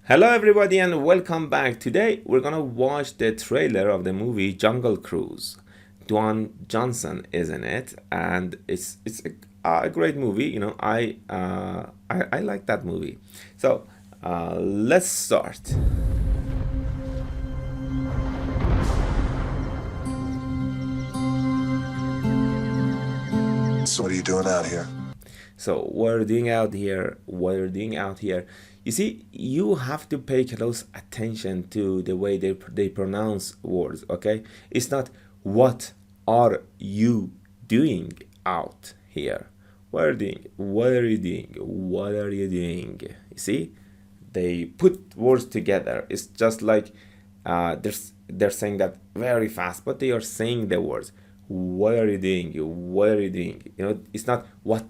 Hello everybody and welcome back. Today we're gonna watch the trailer of the movie Jungle Cruise. Dwayne Johnson is in it, and it's a great movie. I like that movie. So let's start. So what are you doing out here? So what are you doing out here? What are you doing out here? You see, you have to pay close attention to the way they pronounce words, okay? It's not what are you doing out here? What are you doing? What are you doing? What are you doing? You see? They put words together. It's just like they're saying that very fast, but they are saying the words. What are you doing? What are you doing? It's not what,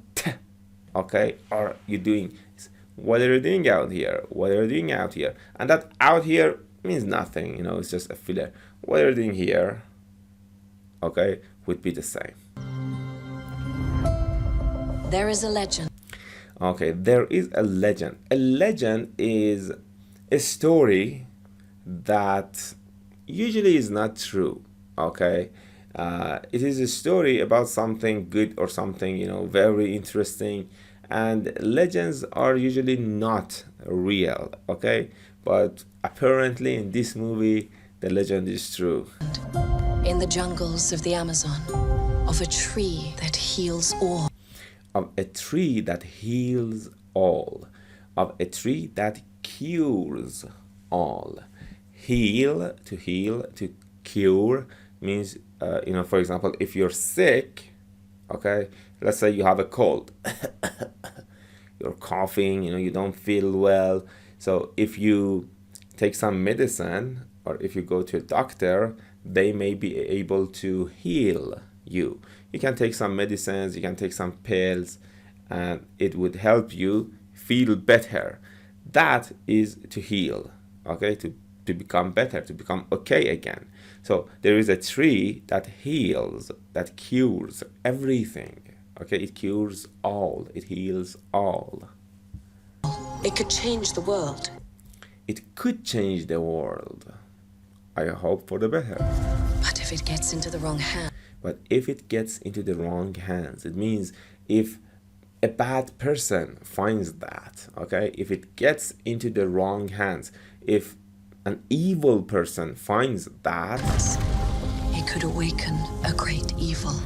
okay, are you doing? It's, what are you doing out here? What are you doing out here? And that out here means nothing. It's just a filler. What are you doing here? Okay, would be the same. There is a legend. Okay, there is a legend. A legend is a story that usually is not true. Okay, it is a story about something good or something very interesting, and legends are usually not real. Okay, but apparently in this movie the legend is true. In the jungles of the Amazon, of a tree that heals all. Of a tree that heals all, of a tree that cures all. Heal, to cure means, for example, if you're sick, okay, let's say you have a cold, you're coughing, you don't feel well. So if you take some medicine or if you go to a doctor, they may be able to heal you. You can take some medicines, you can take some pills, and it would help you feel better. That is to heal, okay, to become better, to become okay again. So there is a tree that heals, that cures everything, okay, it cures all, it heals all. It could change the world. It could change the world. I hope for the better. But if it gets into the wrong hands. But if it gets into the wrong hands, it means if a bad person finds that, okay, if it gets into the wrong hands, if an evil person finds that, It could awaken a great evil.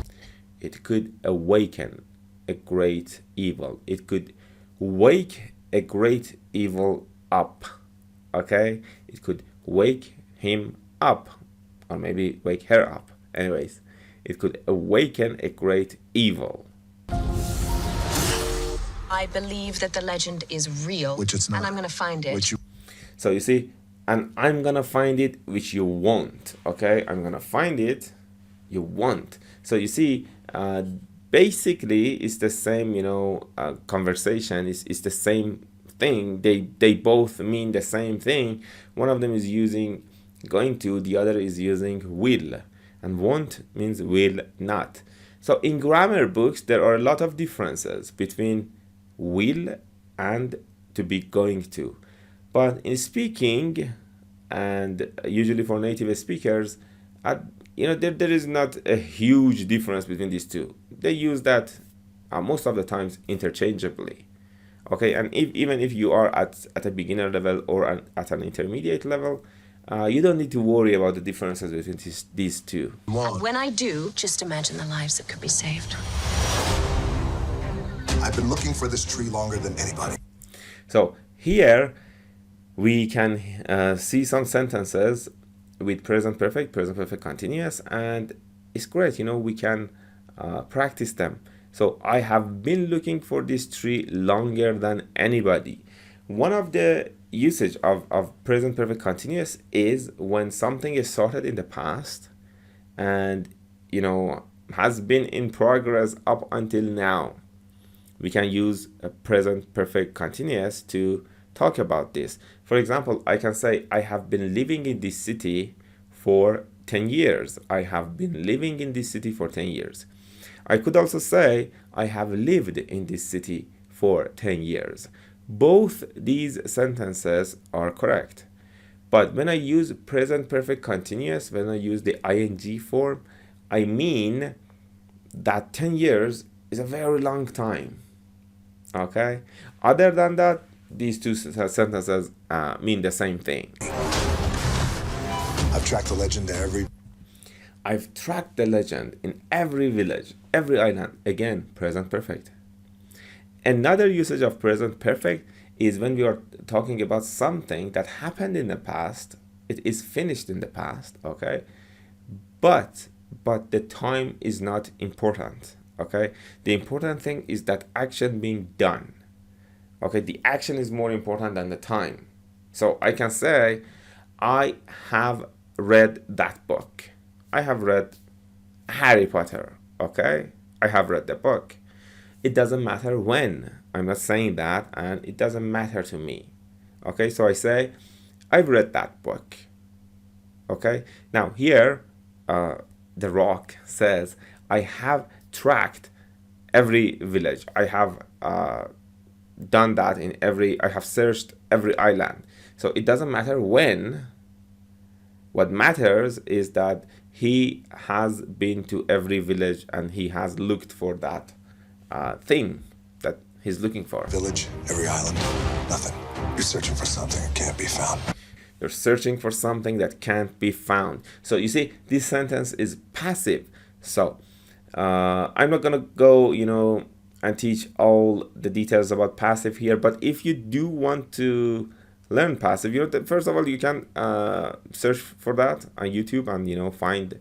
it could awaken a great evil. It could wake a great evil up, okay? It could wake him up, or maybe wake her up. Anyways, it could awaken a great evil. I believe that the legend is real. Which it's not. And I'm going to find it. Which you So you see, and I'm gonna find it, which you won't, okay? I'm gonna find it, you won't. So you see, basically it's the same, conversation, it's the same thing. They both mean the same thing. One of them is using going to, the other is using will. And won't means will not. So in grammar books, there are a lot of differences between will and to be going to. But in speaking, and usually for native speakers, there is not a huge difference between these two. They use that most of the times interchangeably. Okay, and even if you are at a beginner level or at an intermediate level, you don't need to worry about the differences between these two. want. When I do, just imagine the lives that could be saved. I've been looking for this tree longer than anybody. So here we can see some sentences with present perfect continuous, and it's great. We can practice them. So I have been looking for this tree longer than anybody. One of the usage of present perfect continuous is when something is started in the past and has been in progress up until now. We can use a present perfect continuous to talk about this. For example, I can say I have been living in this city for 10 years. I have been living in this city for 10 years. I could also say I have lived in this city for 10 years. Both these sentences are correct. But when I use present perfect continuous, when I use the ing form, I mean that 10 years is a very long time. Okay? Other than that, these two sentences mean the same thing. I've tracked the legend to every. I've tracked the legend in every village, every island. Again, present perfect. Another usage of present perfect is when we are talking about something that happened in the past. It is finished in the past, okay? But the time is not important, okay? The important thing is that action being done. Okay, the action is more important than the time. So I can say, I have read that book. I have read Harry Potter, okay? I have read the book. It doesn't matter when. I'm not saying that, and it doesn't matter to me. Okay, so I say, I've read that book. Okay, now here, The Rock says, I have tracked every village. I have done that in I have searched every island. So it doesn't matter when. What matters is that he has been to every village and he has looked for that thing that he's looking for. Village, every island, nothing. You're searching for something that can't be found. You're searching for something that can't be found. So you see, this sentence is passive. So I'm not gonna go, and teach all the details about passive here. But if you do want to learn passive, first of all, you can search for that on YouTube and find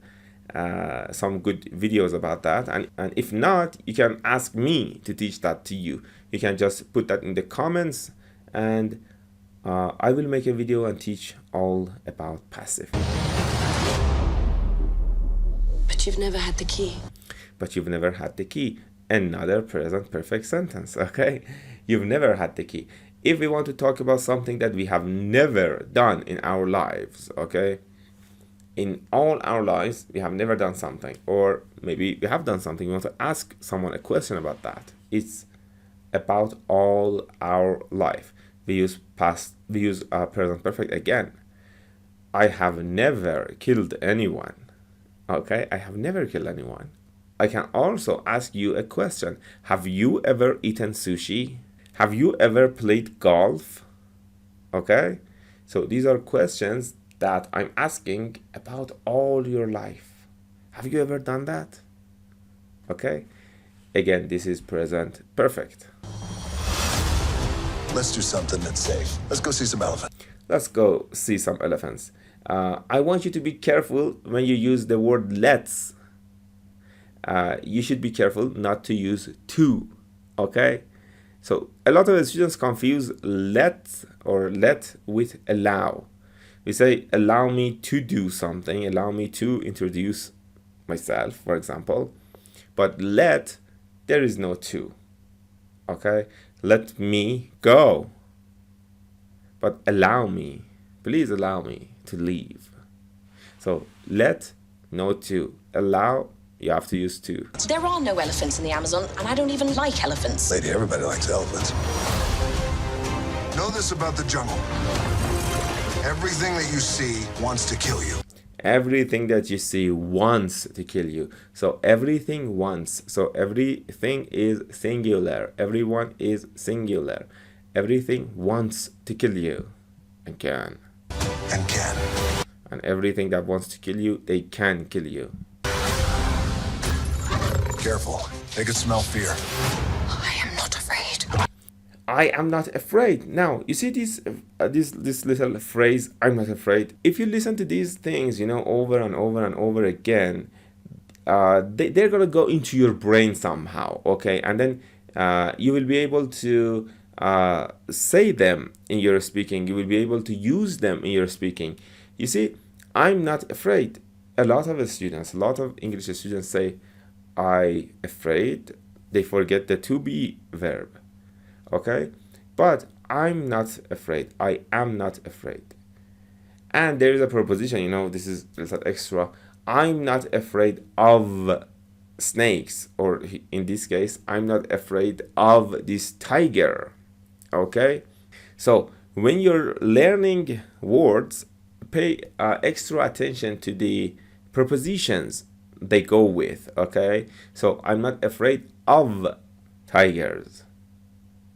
some good videos about that. And if not, you can ask me to teach that to you. You can just put that in the comments, and I will make a video and teach all about passive. But you've never had the key. But you've never had the key. Another present perfect sentence, okay? You've never had the key. If we want to talk about something that we have never done in our lives, okay? In all our lives, we have never done something, or maybe we have done something. We want to ask someone a question about that. It's about all our life. We use present perfect again. I have never killed anyone. Okay, I have never killed anyone. I can also ask you a question. Have you ever eaten sushi? Have you ever played golf? Okay, so these are questions that I'm asking about all your life. Have you ever done that? Okay, again, this is present perfect. Let's do something that's safe. Let's go see some elephants. Let's go see some elephants. I want you to be careful when you use the word let's. You should be careful not to use to, okay? So a lot of students confuse let with allow. We say, allow me to do something, allow me to introduce myself, for example. But let, there is no to, okay? Let me go. But allow me, please allow me to leave. So let, no to. Allow, you have to use to. There are no elephants in the Amazon, and I don't even like elephants. Lady, everybody likes elephants. Know this about the jungle. Everything that you see wants to kill you. Everything that you see wants to kill you. So everything wants. So everything is singular. Everyone is singular. Everything wants to kill you and can. And can. And everything that wants to kill you, they can kill you. Careful. They can smell fear. I am not afraid. I am not afraid. Now, you see this little phrase, I'm not afraid. If you listen to these things, over and over and over again, they're going to go into your brain somehow, okay? And then you will be able to say them in your speaking. You will be able to use them in your speaking. You see, I'm not afraid. A lot of English students say, I afraid. They forget the to be verb. Okay, but I'm not afraid. I am not afraid. And there is a preposition, this is a little extra. I'm not afraid of snakes, or in this case, I'm not afraid of this tiger. Okay, So when you're learning words, pay extra attention to the prepositions they go with. Okay, so I'm not afraid of tigers.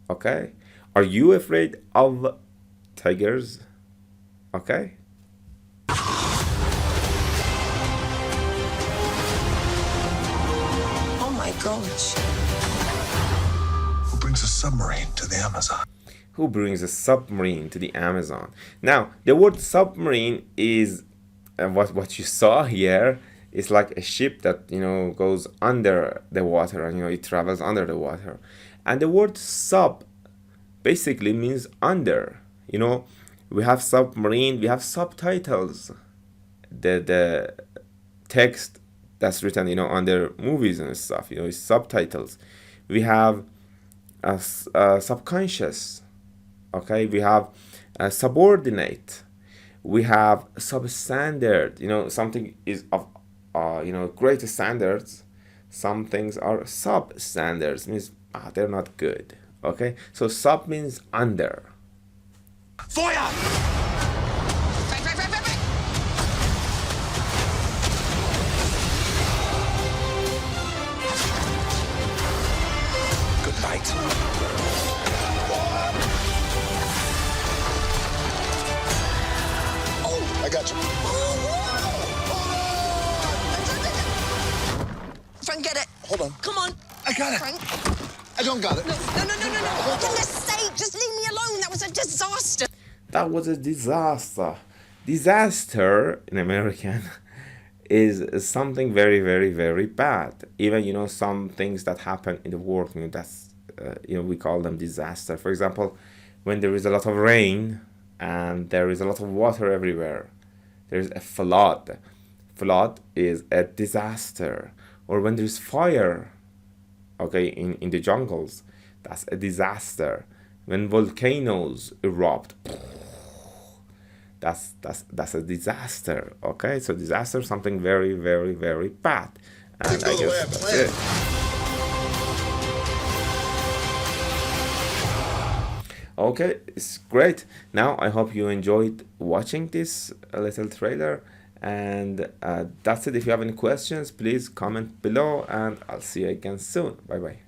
Okay, are you afraid of tigers? Okay. Oh my gosh. Who brings a submarine to the Amazon? Who brings a submarine to the Amazon? Now, the word submarine is what you saw here is like a ship that goes under the water, and it travels under the water. And the word sub basically means under. We have submarine, we have subtitles. The text that's written under movies and stuff is subtitles. We have subconscious. Okay, we have subordinate. We have substandard. Something is of greater standards. Some things are substandards, means they're not good. Okay, so sub means under. Feuer! Good night. Oh, I got you. Frank, get it. Hold on. Come on. I got it. Frank. I don't got it. No. For goodness sake, just leave me alone. That was a disaster. That was a disaster. Disaster in American is something very, very, very bad. Even some things that happen in the world, that's we call them disaster. For example, when there is a lot of rain and there is a lot of water everywhere, there's a flood. Flood is a disaster. Or when there's fire, okay, in the jungles, that's a disaster. When volcanoes erupt, that's a disaster. Okay, so disaster is something very, very, very bad. And I guess that's it. Okay, it's great. Now I hope you enjoyed watching this little trailer, and that's it. If you have any questions, please comment below, and I'll see you again soon. Bye bye.